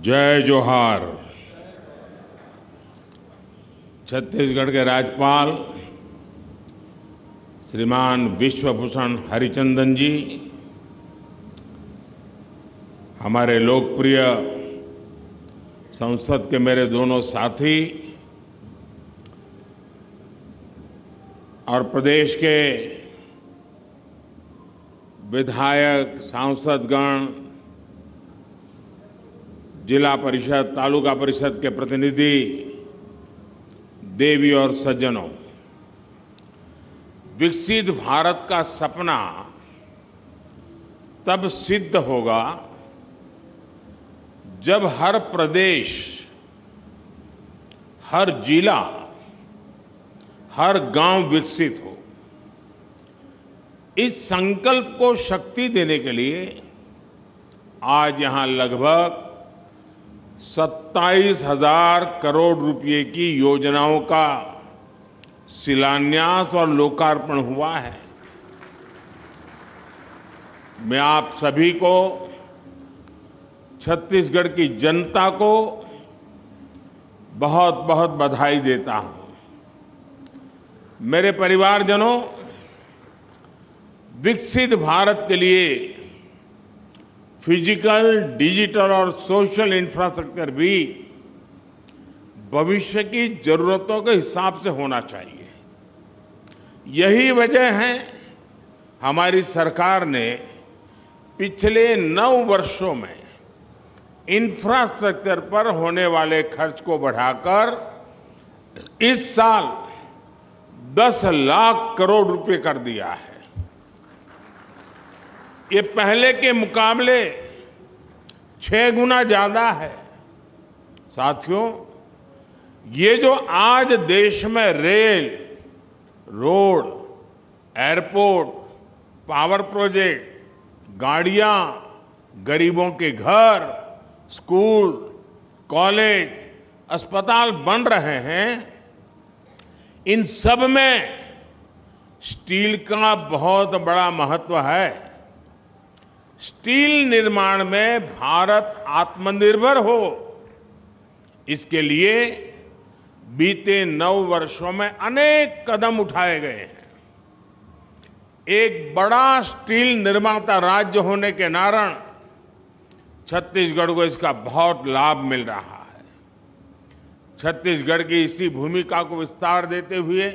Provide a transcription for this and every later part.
जय जोहार। छत्तीसगढ़ के राज्यपाल श्रीमान विश्वभूषण हरिचंदन जी, हमारे लोकप्रिय संसद के मेरे दोनों साथी और प्रदेश के विधायक, सांसदगण, जिला परिषद, तालुका परिषद के प्रतिनिधि, देवी और सज्जनों, विकसित भारत का सपना तब सिद्ध होगा जब हर प्रदेश, हर जिला, हर गांव विकसित हो। इस संकल्प को शक्ति देने के लिए आज यहां लगभग 27,000 करोड़ रुपए की योजनाओं का शिलान्यास और लोकार्पण हुआ है। मैं आप सभी को, छत्तीसगढ़ की जनता को बहुत बहुत बधाई देता हूं। मेरे परिवारजनों, विकसित भारत के लिए फिजिकल, डिजिटल और सोशल इंफ्रास्ट्रक्चर भी भविष्य की जरूरतों के हिसाब से होना चाहिए। यही वजह है हमारी सरकार ने पिछले 9 वर्षों में इंफ्रास्ट्रक्चर पर होने वाले खर्च को बढ़ाकर इस साल 10 लाख करोड़ रुपए कर दिया है। ये पहले के मुकाबले 6 गुना ज्यादा है। साथियों, ये जो आज देश में rail, road, airport, power project, गाड़ियां, गरीबों के घर, स्कूल, कॉलेज, अस्पताल बन रहे हैं, इन सब में स्टील का बहुत बड़ा महत्व है। स्टील निर्माण में भारत आत्मनिर्भर हो, इसके लिए बीते 9 वर्षों में अनेक कदम उठाए गए हैं। एक बड़ा स्टील निर्माता राज्य होने के कारण छत्तीसगढ़ को इसका बहुत लाभ मिल रहा है। छत्तीसगढ़ की इसी भूमिका को विस्तार देते हुए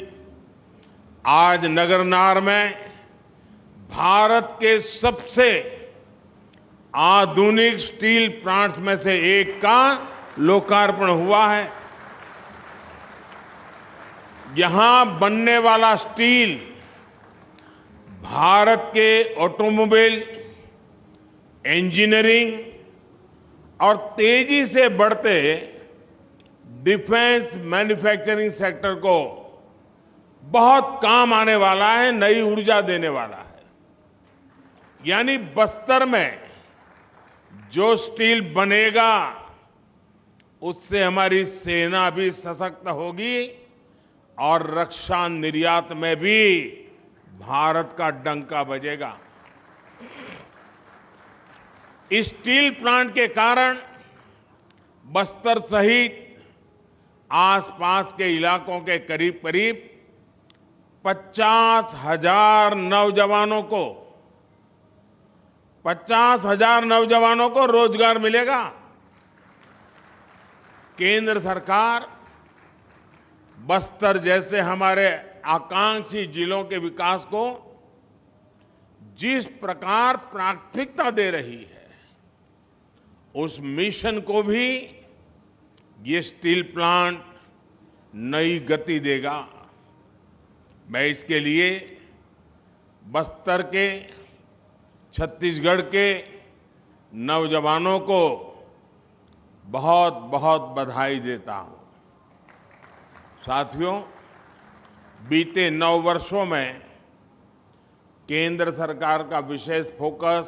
आज नगरनार में भारत के सबसे आधुनिक स्टील प्लांट्स में से एक का लोकार्पण हुआ है। यहां बनने वाला स्टील भारत के ऑटोमोबाइल, इंजीनियरिंग और तेजी से बढ़ते डिफेंस मैन्युफैक्चरिंग सेक्टर को बहुत काम आने वाला है, नई ऊर्जा देने वाला है। यानी बस्तर में जो स्टील बनेगा, उससे हमारी सेना भी सशक्त होगी और रक्षा निर्यात में भी भारत का डंका बजेगा। इस स्टील प्लांट के कारण बस्तर सहित आसपास के इलाकों के करीब करीब 50,000 नौजवानों को रोजगार मिलेगा। केंद्र सरकार बस्तर जैसे हमारे आकांक्षी जिलों के विकास को जिस प्रकार प्राथमिकता दे रही है, उस मिशन को भी ये स्टील प्लांट नई गति देगा। मैं इसके लिए बस्तर के, छत्तीसगढ़ के नौजवानों को बहुत बहुत बधाई देता हूं। साथियों, बीते 9 वर्षों में केंद्र सरकार का विशेष फोकस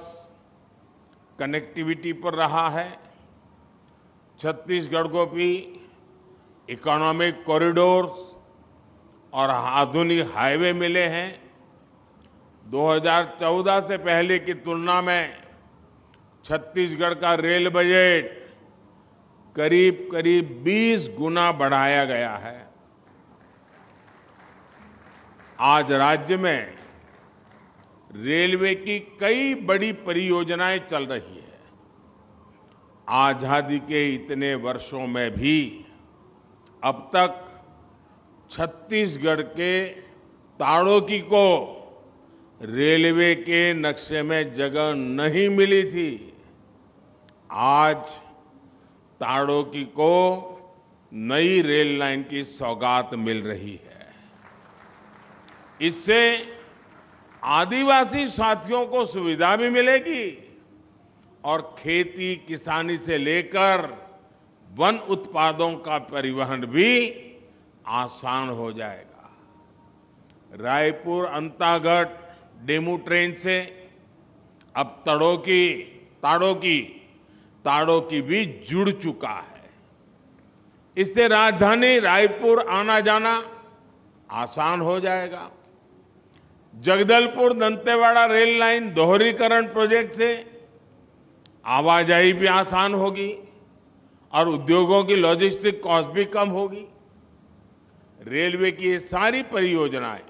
कनेक्टिविटी पर रहा है। छत्तीसगढ़ को भी इकोनॉमिक कॉरिडोर्स और आधुनिक हाईवे मिले हैं। 2014 से पहले की तुलना में छत्तीसगढ़ का रेल बजट करीब करीब 20 गुना बढ़ाया गया है। आज राज्य में रेलवे की कई बड़ी परियोजनाएं चल रही है। आजादी के इतने वर्षों में भी अब तक छत्तीसगढ़ के ताड़ोकी को रेलवे के नक्शे में जगह नहीं मिली थी। आज ताड़ोकी को नई रेल लाइन की सौगात मिल रही है। इससे आदिवासी साथियों को सुविधा भी मिलेगी और खेती किसानी से लेकर वन उत्पादों का परिवहन भी आसान हो जाएगा। रायपुर अंतागढ़ डेमू ट्रेन से अब ताड़ोकी भी जुड़ चुका है। इससे राजधानी रायपुर आना जाना आसान हो जाएगा। जगदलपुर दंतेवाड़ा रेल लाइन दोहरीकरण प्रोजेक्ट से आवाजाही भी आसान होगी और उद्योगों की लॉजिस्टिक कॉस्ट भी कम होगी। रेलवे की ये सारी परियोजनाएं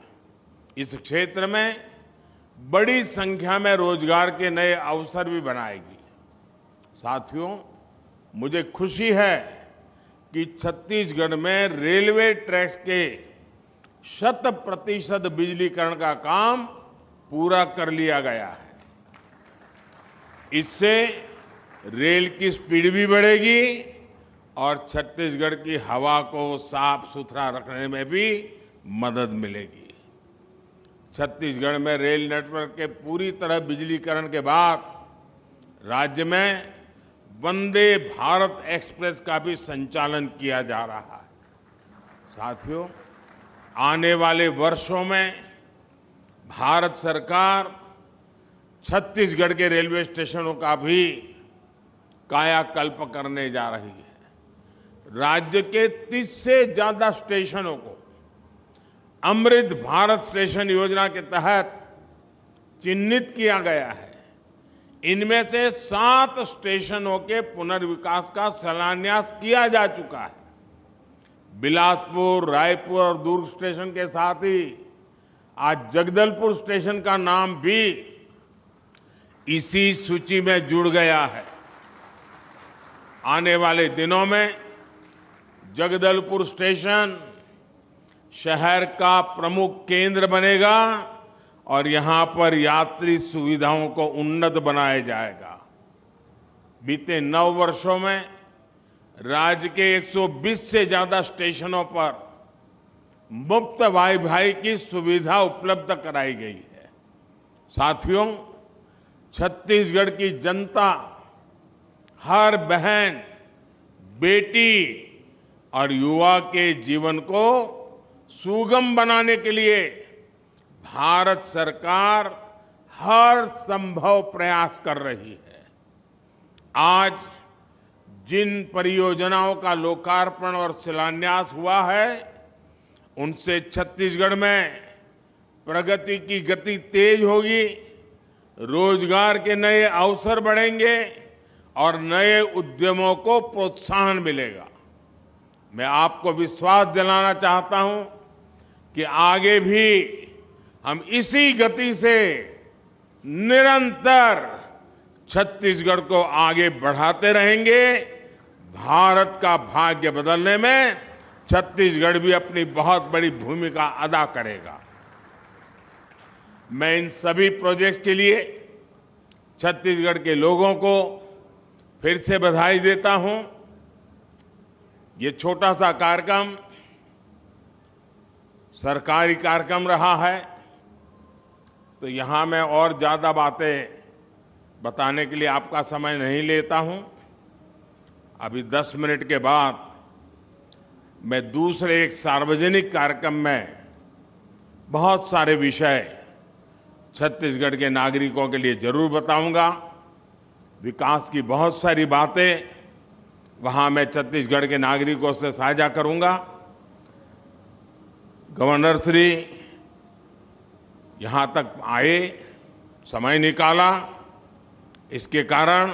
इस क्षेत्र में बड़ी संख्या में रोजगार के नए अवसर भी बनाएगी। साथियों, मुझे खुशी है कि छत्तीसगढ़ में रेलवे ट्रैक्स के 100% बिजलीकरण का काम पूरा कर लिया गया है। इससे रेल की स्पीड भी बढ़ेगी और छत्तीसगढ़ की हवा को साफ सुथरा रखने में भी मदद मिलेगी। छत्तीसगढ़ में रेल नेटवर्क के पूरी तरह बिजलीकरण के बाद राज्य में वंदे भारत एक्सप्रेस का भी संचालन किया जा रहा है। साथियों, आने वाले वर्षों में भारत सरकार छत्तीसगढ़ के रेलवे स्टेशनों का भी कायाकल्प करने जा रही है। राज्य के 30 से ज्यादा स्टेशनों को अमृत भारत स्टेशन योजना के तहत चिन्हित किया गया है। इनमें से 7 स्टेशनों के पुनर्विकास का शिलान्यास किया जा चुका है। बिलासपुर, रायपुर और दुर्ग स्टेशन के साथ ही आज जगदलपुर स्टेशन का नाम भी इसी सूची में जुड़ गया है। आने वाले दिनों में जगदलपुर स्टेशन शहर का प्रमुख केंद्र बनेगा और यहां पर यात्री सुविधाओं को उन्नत बनाया जाएगा। बीते 9 वर्षों में राज्य के 120 से ज्यादा स्टेशनों पर मुफ्त वाईफाई की सुविधा उपलब्ध कराई गई है। साथियों, छत्तीसगढ़ की जनता हर बहन, बेटी और युवा के जीवन को सुगम बनाने के लिए भारत सरकार हर संभव प्रयास कर रही है। आज जिन परियोजनाओं का लोकार्पण और शिलान्यास हुआ है, उनसे छत्तीसगढ़ में प्रगति की गति तेज होगी, रोजगार के नए अवसर बढ़ेंगे और नए उद्यमों को प्रोत्साहन मिलेगा। मैं आपको विश्वास दिलाना चाहता हूं कि आगे भी हम इसी गति से निरंतर छत्तीसगढ़ को आगे बढ़ाते रहेंगे। भारत का भाग्य बदलने में छत्तीसगढ़ भी अपनी बहुत बड़ी भूमिका अदा करेगा। मैं इन सभी प्रोजेक्ट्स के लिए छत्तीसगढ़ के लोगों को फिर से बधाई देता हूं। ये छोटा सा कार्यक्रम सरकारी कार्यक्रम रहा है, तो यहां मैं और ज्यादा बातें बताने के लिए आपका समय नहीं लेता हूं। अभी 10 मिनट के बाद मैं दूसरे एक सार्वजनिक कार्यक्रम में बहुत सारे विषय छत्तीसगढ़ के नागरिकों के लिए जरूर बताऊंगा। विकास की बहुत सारी बातें वहां मैं छत्तीसगढ़ के नागरिकों से साझा करूंगा। गवर्नर श्री यहां तक आए, समय निकाला, इसके कारण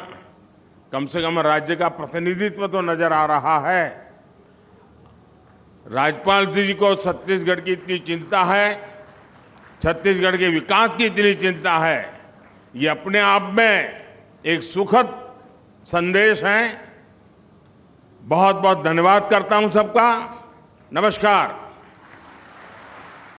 कम से कम राज्य का प्रतिनिधित्व तो नजर आ रहा है। राज्यपाल जी को छत्तीसगढ़ की इतनी चिंता है, छत्तीसगढ़ के विकास की इतनी चिंता है, ये अपने आप में एक सुखद संदेश है। बहुत बहुत धन्यवाद करता हूं सबका। नमस्कार।